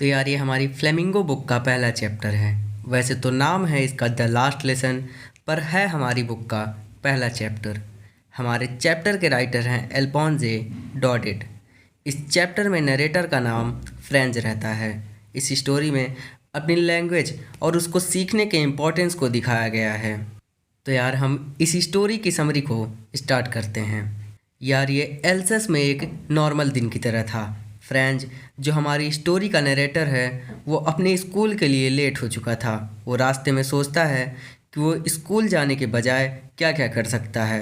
तो यार ये हमारी फ्लेमिंगो बुक का पहला चैप्टर है। वैसे तो नाम है इसका द लास्ट लेसन, पर है हमारी बुक का पहला चैप्टर। हमारे चैप्टर के राइटर हैं एल्फोंसे डॉडेट। इस चैप्टर में नरेटर का नाम फ्रेंच रहता है। इस स्टोरी में अपनी लैंग्वेज और उसको सीखने के इम्पोर्टेंस को दिखाया गया है। तो यार हम इस स्टोरी की समरी को स्टार्ट करते हैं। यार ये एल्सस में एक नॉर्मल दिन की तरह था। फ्रेंच जो हमारी स्टोरी का नरेटर है वो अपने स्कूल के लिए लेट हो चुका था। वो रास्ते में सोचता है कि वो स्कूल जाने के बजाय क्या क्या कर सकता है।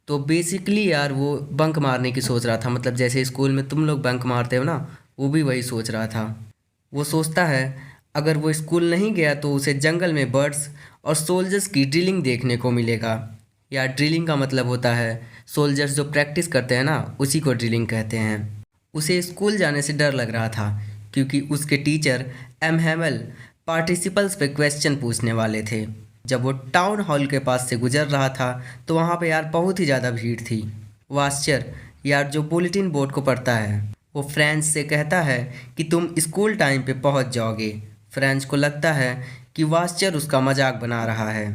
तो बेसिकली यार वो बंक मारने की सोच रहा था, मतलब जैसे स्कूल में तुम लोग बंक मारते हो ना, वो भी वही सोच रहा था। वो सोचता है अगर वो स्कूल नहीं गया तो उसे जंगल में बर्ड्स और सोल्जर्स की ड्रिलिंग देखने को मिलेगा। या ड्रिलिंग का मतलब होता है सोल्जर्स जो प्रैक्टिस करते हैं ना, उसी को ड्रिलिंग कहते हैं। उसे स्कूल जाने से डर लग रहा था क्योंकि उसके टीचर एम हैमल पार्टिसिपल्स पे क्वेश्चन पूछने वाले थे। जब वो टाउन हॉल के पास से गुजर रहा था तो वहाँ पे यार बहुत ही ज़्यादा भीड़ थी। वास्चर यार जो बुलेटिन बोर्ड को पढ़ता है वो फ्रेंच से कहता है कि तुम स्कूल टाइम पे पहुँच जाओगे। फ्रेंच को लगता है कि वास्चर उसका मजाक बना रहा है।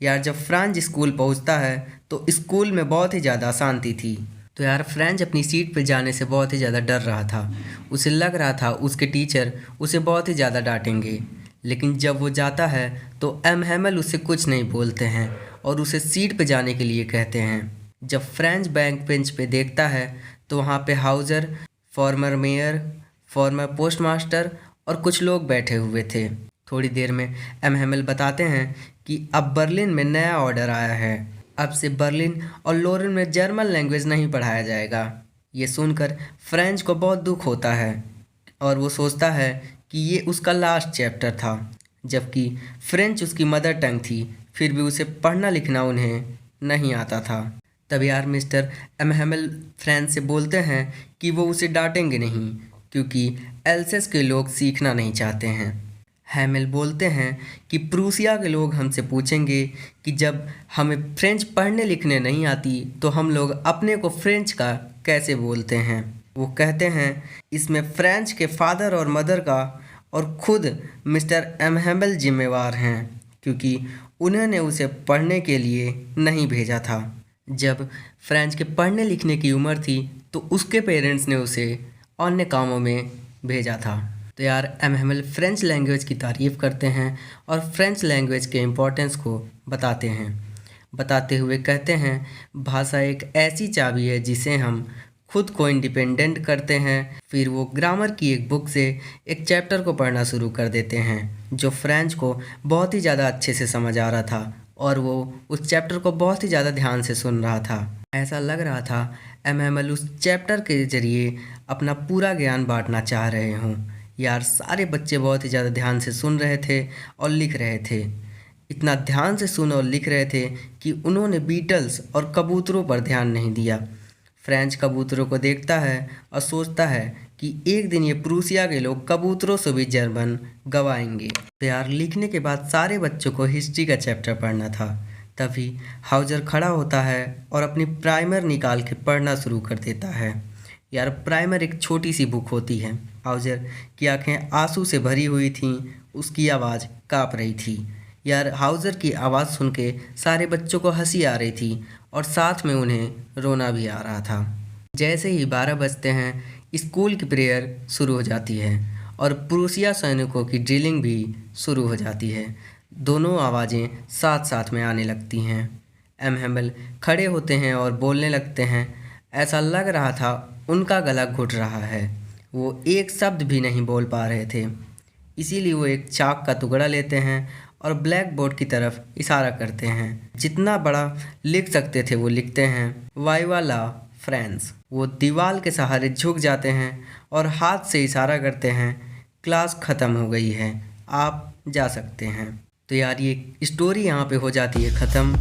यार जब फ्रेंच स्कूल पहुँचता है तो स्कूल में बहुत ही ज़्यादा शांति थी। तो यार फ्रेंच अपनी सीट पर जाने से बहुत ही ज़्यादा डर रहा था। उसे लग रहा था उसके टीचर उसे बहुत ही ज़्यादा डांटेंगे। लेकिन जब वो जाता है तो एम हैमल उससे कुछ नहीं बोलते हैं और उसे सीट पे जाने के लिए कहते हैं। जब फ्रेंच बैंक बेंच पे देखता है तो वहाँ पे Houser, farmer mayor, farmer postmaster और कुछ लोग बैठे हुए थे। थोड़ी देर में एम हैमल बताते हैं कि अब बर्लिन में नया ऑर्डर आया है। अब से बर्लिन और लोरेन में जर्मन लैंग्वेज नहीं पढ़ाया जाएगा। ये सुनकर फ्रेंच को बहुत दुख होता है और वो सोचता है कि ये उसका लास्ट चैप्टर था। जबकि फ्रेंच उसकी मदर टंग थी, फिर भी उसे पढ़ना लिखना उन्हें नहीं आता था। तब यार मिस्टर एम हैमल फ्रेंच से बोलते हैं कि वो उसे डांटेंगे नहीं क्योंकि एल्सेस के लोग सीखना नहीं चाहते हैं। हैमिल बोलते हैं कि प्रूसिया के लोग हमसे पूछेंगे कि जब हमें फ्रेंच पढ़ने लिखने नहीं आती तो हम लोग अपने को फ्रेंच का कैसे बोलते हैं। वो कहते हैं इसमें फ्रेंच के फादर और मदर का और खुद मिस्टर एम हैमल जिम्मेवार हैं क्योंकि उन्होंने उसे पढ़ने के लिए नहीं भेजा था। जब फ्रेंच के पढ़ने लिखने की उम्र थी तो उसके पेरेंट्स ने उसे अन्य कामों में भेजा था। तो यार एम हैमल फ्रेंच लैंग्वेज की तारीफ़ करते हैं और फ्रेंच लैंग्वेज के इम्पोर्टेंस को बताते हैं। बताते हुए कहते हैं भाषा एक ऐसी चाबी है जिसे हम खुद को इंडिपेंडेंट करते हैं। फिर वो ग्रामर की एक बुक से एक चैप्टर को पढ़ना शुरू कर देते हैं जो फ्रेंच को बहुत ही ज़्यादा अच्छे से समझ आ रहा था और वो उस चैप्टर को बहुत ही ज़्यादा ध्यान से सुन रहा था। ऐसा लग रहा था एम हैमल उस चैप्टर के ज़रिए अपना पूरा ज्ञान बांटना चाह रहे हों। यार सारे बच्चे बहुत ही ज़्यादा ध्यान से सुन रहे थे और लिख रहे थे। इतना ध्यान से सुन और लिख रहे थे कि उन्होंने बीटल्स और कबूतरों पर ध्यान नहीं दिया। फ्रेंच कबूतरों को देखता है और सोचता है कि एक दिन ये प्रूसिया के लोग कबूतरों से भी जर्मन गवाएंगे। तो यार लिखने के बाद सारे बच्चों को हिस्ट्री का चैप्टर पढ़ना था। तभी हाउजर खड़ा होता है और अपनी प्राइमर निकाल के पढ़ना शुरू कर देता है। यार प्राइमर एक छोटी सी बुक होती है। हाउजर की आंखें आंसू से भरी हुई थीं, उसकी आवाज़ काँप रही थी। यार हाउजर की आवाज़ सुन के सारे बच्चों को हंसी आ रही थी और साथ में उन्हें रोना भी आ रहा था। जैसे ही 12 बजते हैं स्कूल की प्रेयर शुरू हो जाती है और प्रूसिया सैनिकों की ड्रिलिंग भी शुरू हो जाती है। दोनों आवाज़ें साथ साथ में आने लगती हैं। एम हैमल खड़े होते हैं और बोलने लगते हैं। ऐसा लग रहा था उनका गला घुट रहा है, वो एक शब्द भी नहीं बोल पा रहे थे। इसीलिए वो एक चाक का टुकड़ा लेते हैं और ब्लैक बोर्ड की तरफ इशारा करते हैं। जितना बड़ा लिख सकते थे वो लिखते हैं वाइवा ला फ्रांस। वो दीवार के सहारे झुक जाते हैं और हाथ से इशारा करते हैं क्लास ख़त्म हो गई है, आप जा सकते हैं। तो यार ये स्टोरी यहाँ पे हो जाती है ख़त्म।